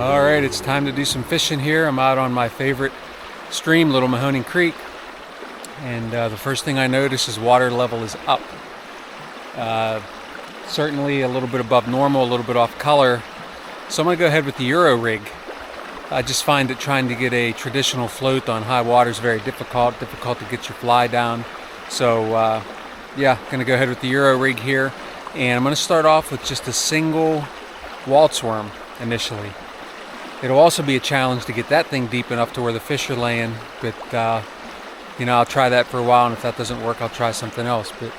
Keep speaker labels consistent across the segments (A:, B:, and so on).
A: Alright, it's time to do some fishing here. I'm out on my favorite stream, Little Mahoning Creek, and the first thing I notice is water level is up. Certainly a little bit above normal, a little bit off color. So I'm going to go ahead with the Euro rig. I just find that trying to get a traditional float on high water is very difficult to get your fly down. So yeah, going to go ahead with the Euro rig here, and I'm going to start off with just a single Walt's worm initially. It'll also be a challenge to get that thing deep enough to where the fish are laying, but you know, I'll try that for a while, and if that doesn't work, I'll try something else. But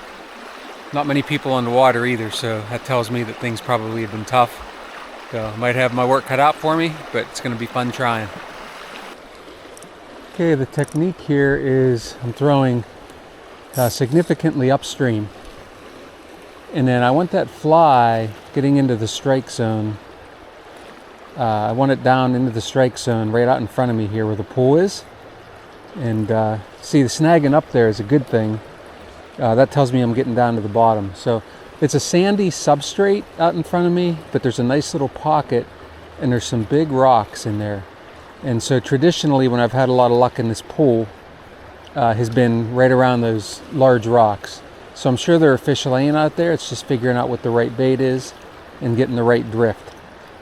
A: not many people on the water either, so that tells me that things probably have been tough. So I might have my work cut out for me, but it's going to be fun trying. Okay, the technique here is I'm throwing significantly upstream, and then I want that fly getting into the strike zone. I want it down into the strike zone right out in front of me here where the pool is. And see, the snagging up there is a good thing. That tells me I'm getting down to the bottom. So it's a sandy substrate out in front of me, but there's a nice little pocket and there's some big rocks in there. And so traditionally when I've had a lot of luck in this pool, has been right around those large rocks. So I'm sure there are fish laying out there. It's just figuring out what the right bait is and getting the right drift.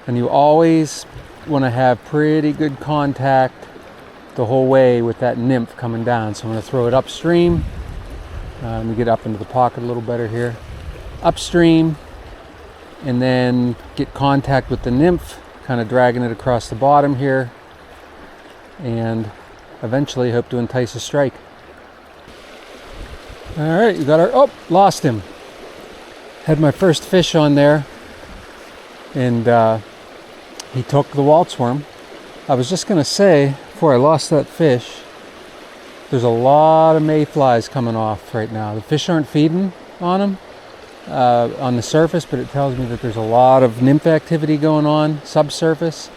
A: And you always want to have pretty good contact the whole way with that nymph coming down. So I'm going to throw it upstream. Let me get up into the pocket a little better here. Upstream, and then get contact with the nymph, kind of dragging it across the bottom here, and eventually hope to entice a strike. All right, we got our, oh, lost him. Had my first fish on there, and he took the Walt's worm. I was just going to say, before I lost that fish, there's a lot of mayflies coming off right now. The fish aren't feeding on them on the surface, but it tells me that there's a lot of nymph activity going on subsurface.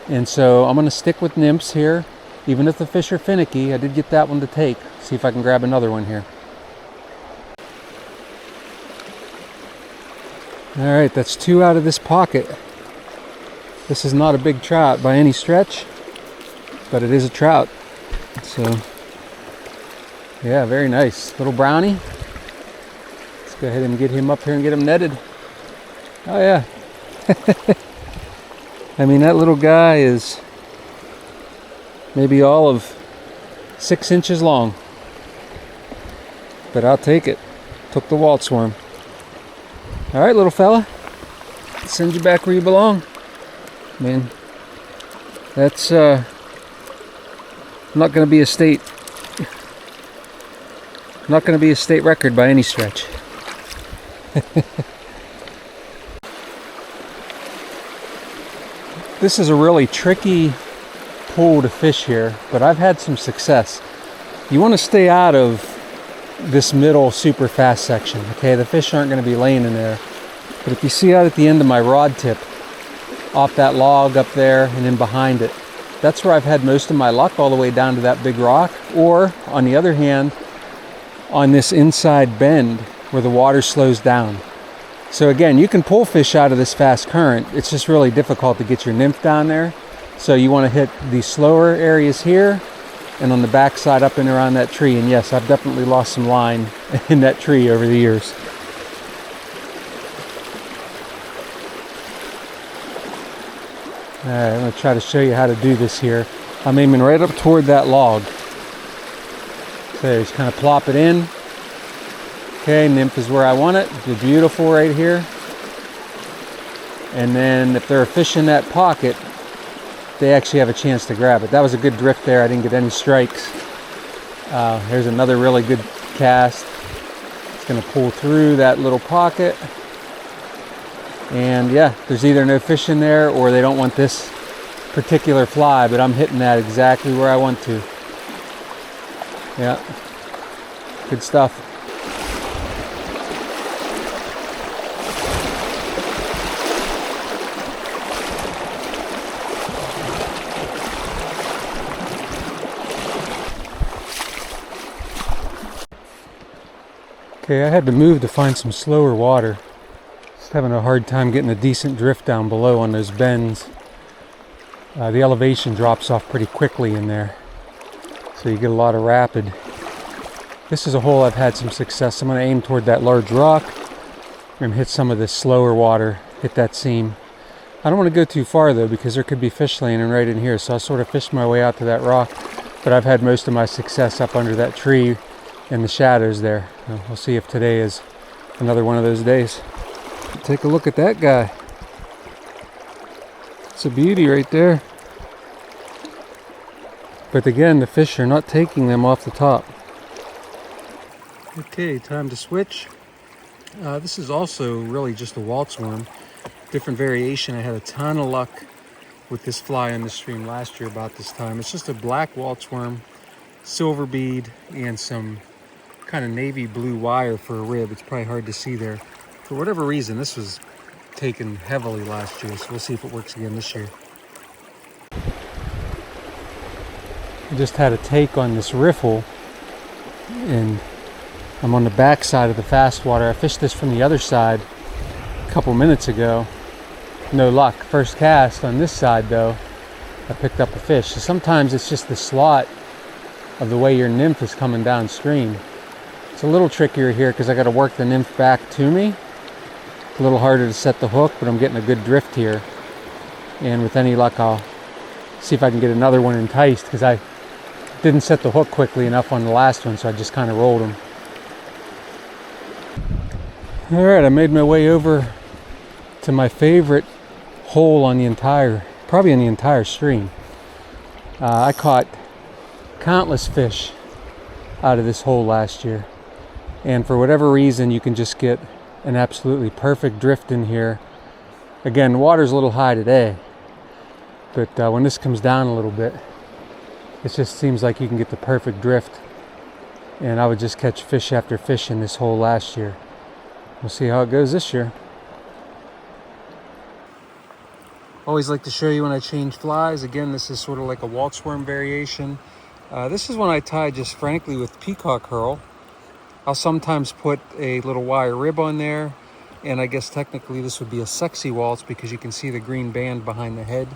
A: And so I'm going to stick with nymphs here. Even if the fish are finicky, I did get that one to take. See if I can grab another one here. All right, that's 2 out of this pocket. This is not a big trout by any stretch, but it is a trout. So, yeah, very nice. Little brownie. Let's go ahead and get him up here and get him netted. Oh, yeah. I mean, that little guy is maybe all of 6 inches long. But I'll take it. Took the Walt's worm. All right, little fella. I'll send you back where you belong. Man, that's not going to be a state record by any stretch. This is a really tricky pool to fish here, but I've had some success. You want to stay out of this middle super fast section. Okay, the fish aren't going to be laying in there, but if you see out at the end of my rod tip, off that log up there and in behind it, that's where I've had most of my luck, all the way down to that big rock. Or on the other hand, on this inside bend where the water slows down. So again, you can pull fish out of this fast current. It's just really difficult to get your nymph down there. So you want to hit the slower areas here and on the back side up and around that tree. And yes, I've definitely lost some line in that tree over the years. Alright, I'm going to try to show you how to do this here. I'm aiming right up toward that log. So just kind of plop it in. Okay, nymph is where I want it. They're beautiful right here. And then if there are fish in that pocket, they actually have a chance to grab it. That was a good drift there. I didn't get any strikes. Here's another really good cast. It's going to pull through that little pocket. And yeah, there's either no fish in there or they don't want this particular fly, but I'm hitting that exactly where I want to. Yeah, good stuff. Okay, I had to move to find some slower water. Just having a hard time getting a decent drift down below on those bends. The elevation drops off pretty quickly in there, so you get a lot of rapid. This is a hole I've had some success. I'm going to aim toward that large rock and hit some of this slower water, hit that seam. I don't want to go too far though, because there could be fish landing right in here, so I sort of fished my way out to that rock, but I've had most of my success up under that tree in the shadows there. We'll see if today is another one of those days. Take a look at that guy. It's a beauty right there. But again, the fish are not taking them off the top. Okay, time to switch. This is also really just a Walt's worm. Different variation. I had a ton of luck with this fly on the stream last year about this time. It's just a black Walt's worm, silver bead, and some kind of navy blue wire for a rib. It's probably hard to see there. For whatever reason, this was taken heavily last year, so we'll see if it works again this year. I just had a take on this riffle, and I'm on the back side of the fast water. I fished this from the other side a couple minutes ago. No luck. First cast on this side though, I picked up a fish. So sometimes it's just the slot of the way your nymph is coming downstream. It's a little trickier here because I got to work the nymph back to me. It's a little harder to set the hook, but I'm getting a good drift here. And with any luck, I'll see if I can get another one enticed, because I didn't set the hook quickly enough on the last one, so I just kind of rolled them. All right, I made my way over to my favorite hole on the entire, probably on the entire stream. I caught countless fish out of this hole last year. And for whatever reason, you can just get an absolutely perfect drift in here. Again, the water's a little high today, but when this comes down a little bit, it just seems like you can get the perfect drift. And I would just catch fish after fish in this hole last year. We'll see how it goes this year. Always like to show you when I change flies. Again, this is sort of like a Walt's worm variation. This is one I tie just frankly with peacock herl. I'll sometimes put a little wire rib on there, and I guess technically this would be a sexy Waltz because you can see the green band behind the head.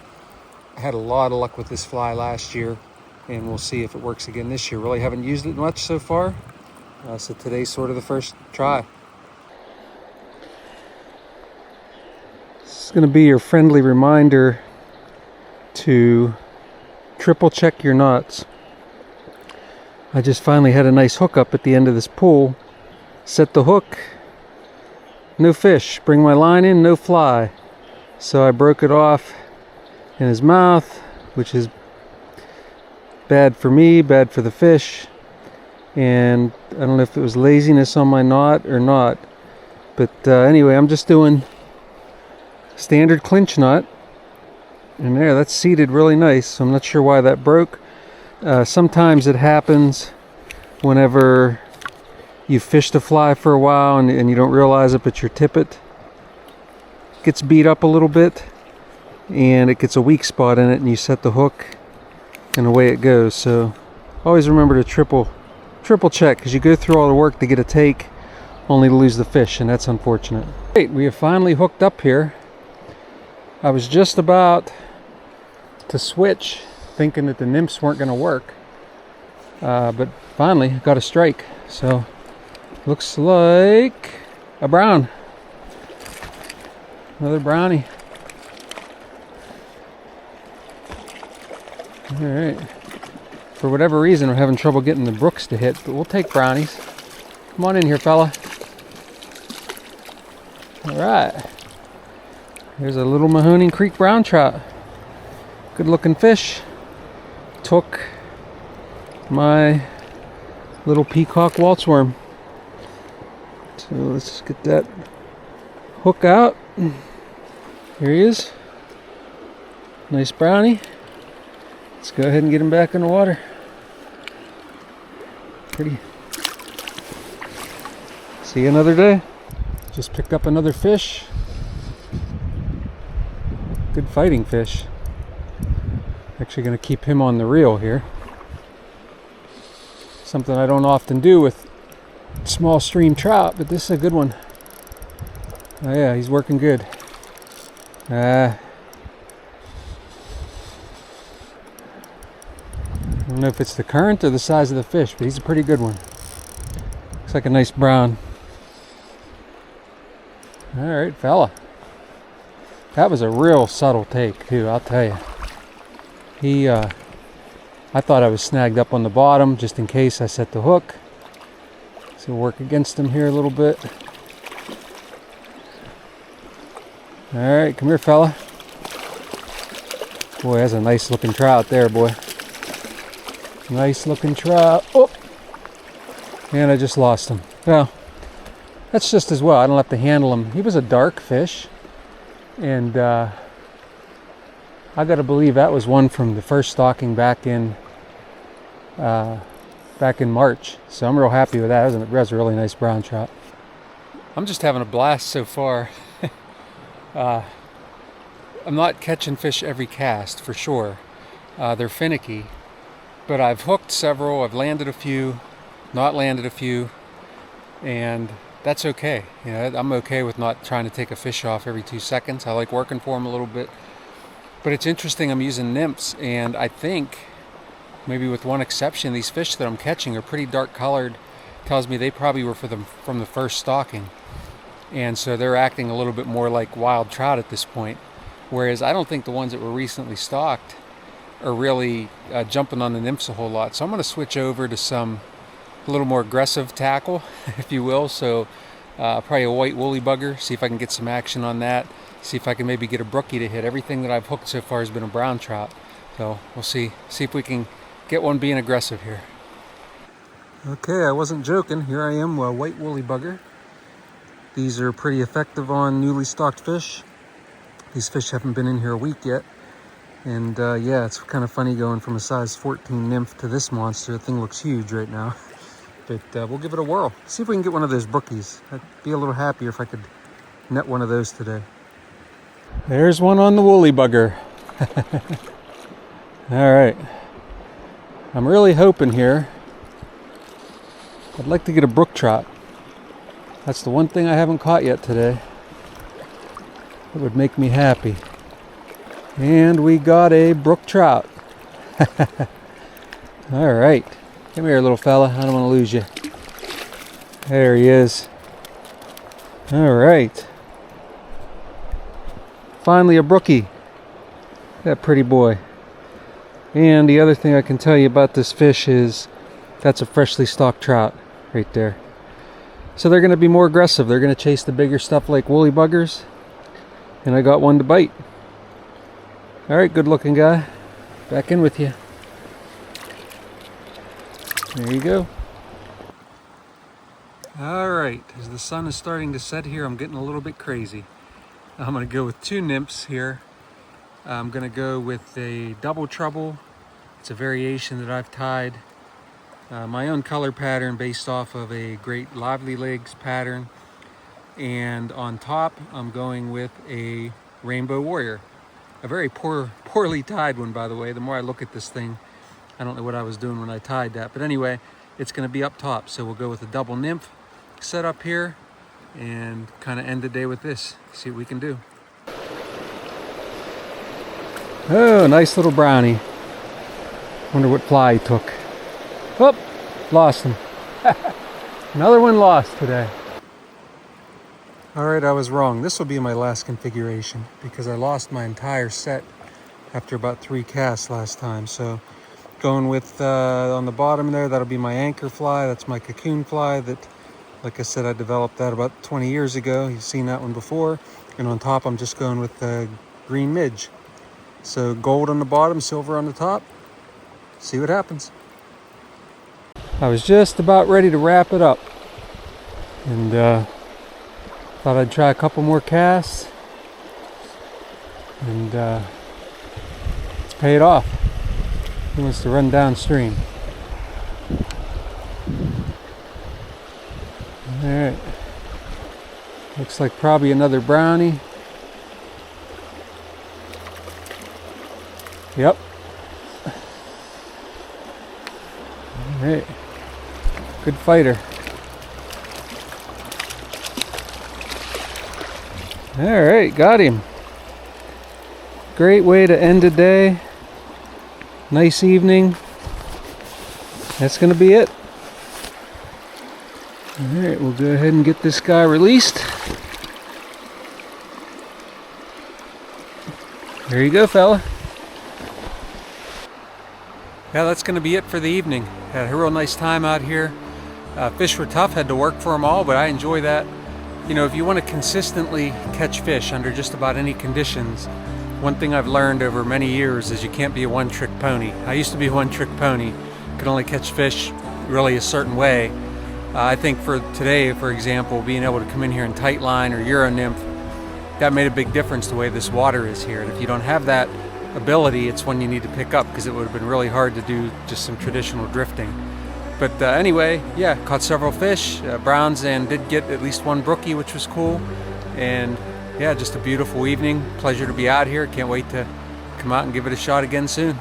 A: I had a lot of luck with this fly last year, and we'll see if it works again this year. Really haven't used it much so far, so today's sort of the first try. This is going to be your friendly reminder to triple check your knots. I just finally had a nice hook up at the end of this pool. Set the hook, no fish. Bring my line in, no fly. So I broke it off in his mouth, which is bad for me, bad for the fish. And I don't know if it was laziness on my knot or not. But anyway, I'm just doing standard clinch knot. And there, that's seated really nice. So I'm not sure why that broke. Sometimes it happens whenever you fish the fly for a while and you don't realize it, but your tippet gets beat up a little bit and it gets a weak spot in it, and you set the hook and away it goes. So always remember to triple check, because you go through all the work to get a take only to lose the fish, and that's unfortunate. Great, we have finally hooked up here. I was just about to switch, thinking that the nymphs weren't going to work, but finally got a strike. So looks like a brown, another brownie. All right. For whatever reason, we're having trouble getting the brooks to hit, but we'll take brownies. Come on in here, fella. All right. Here's a Little Mahoning Creek brown trout. Good looking fish. Took my little peacock Walt's worm. So let's just get that hook out. Here he is. Nice brownie. Let's go ahead and get him back in the water. Pretty. See you another day. Just picked up another fish. Good fighting fish. Actually going to keep him on the reel here. Something I don't often do with small stream trout, but this is a good one. Oh yeah, he's working good. I don't know if it's the current or the size of the fish, but he's a pretty good one. Looks like a nice brown. All right, fella. That was a real subtle take too, I'll tell you. I thought I was snagged up on the bottom just in case I set the hook. So we'll work against him here a little bit. All right, come here, fella. Boy, that's a nice looking trout there, boy. Nice looking trout. Oh, and I just lost him. Well, that's just as well. I don't have to handle him. He was a dark fish, and I got to believe that was one from the first stocking back in March. So I'm real happy with that. That was a really nice brown trout. I'm just having a blast so far. I'm not catching fish every cast for sure. They're finicky, but I've hooked several. I've landed a few, not landed a few, and that's okay. You know, I'm okay with not trying to take a fish off every 2 seconds. I like working for them a little bit. But it's interesting, I'm using nymphs, and I think, maybe with one exception, these fish that I'm catching are pretty dark colored. Tells me they probably were from the first stocking. And so they're acting a little bit more like wild trout at this point. Whereas I don't think the ones that were recently stocked are really jumping on the nymphs a whole lot. So I'm going to switch over to a little more aggressive tackle, if you will. So probably a white woolly bugger, see if I can get some action on that. See if I can maybe get a brookie to hit. Everything that I've hooked so far has been a brown trout. So we'll see if we can get one being aggressive here. Okay, I wasn't joking. Here I am, a white woolly bugger. These are pretty effective on newly stocked fish. These fish haven't been in here a week yet. And yeah, it's kind of funny going from a size 14 nymph to this monster. The thing looks huge right now. But we'll give it a whirl. See if we can get one of those brookies. I'd be a little happier if I could net one of those today. There's one on the woolly bugger. All right. I'm really hoping here. I'd like to get a brook trout. That's the one thing I haven't caught yet today. It would make me happy. And we got a brook trout. All right. Come here, little fella. I don't want to lose you. There he is. All right. Finally a brookie. That pretty boy. And the other thing I can tell you about this fish is that's a freshly stocked trout right there. So they're going to be more aggressive. They're going to chase the bigger stuff like woolly buggers. And I got one to bite. All right, good looking guy. Back in with you. There you go. All right, as the sun is starting to set here, I'm getting a little bit crazy. I'm going to go with 2 nymphs here. I'm going to go with a double trouble. It's a variation that I've tied. My own color pattern based off of a great lively legs pattern. And on top, I'm going with a rainbow warrior. A very poorly tied one, by the way. The more I look at this thing, I don't know what I was doing when I tied that. But anyway, it's going to be up top. So we'll go with a double nymph set up here and kind of end the day with this. See what we can do. Oh, nice little brownie. Wonder what fly he took. Oh, lost him. Another one lost today. All right, I was wrong. This will be my last configuration because I lost my entire set after about 3 casts last time. So going with on the bottom there, that'll be my anchor fly. That's my cocoon fly that, like I said, I developed that about 20 years ago. You've seen that one before. And on top, I'm just going with green midge. So gold on the bottom, silver on the top. See what happens. I was just about ready to wrap it up, and thought I'd try a couple more casts, and it's paid off. He wants to run downstream. Alright, looks like probably another brownie. Yep. Alright, good fighter. Alright, got him. Great way to end a day. Nice evening. That's gonna be it. Alright, we'll go ahead and get this guy released. There you go, fella. Yeah, that's going to be it for the evening. Had a real nice time out here. Fish were tough, had to work for them all, but I enjoy that. You know, if you want to consistently catch fish under just about any conditions, one thing I've learned over many years is you can't be a one-trick pony. I used to be a one-trick pony. Could only catch fish really a certain way. I think for today, for example, being able to come in here in tight line or Euro nymph, that made a big difference the way this water is here. And if you don't have that ability, it's one you need to pick up, because it would have been really hard to do just some traditional drifting. But anyway, yeah, caught several fish, browns, and did get at least one brookie, which was cool. And yeah, just a beautiful evening. Pleasure to be out here. Can't wait to come out and give it a shot again soon.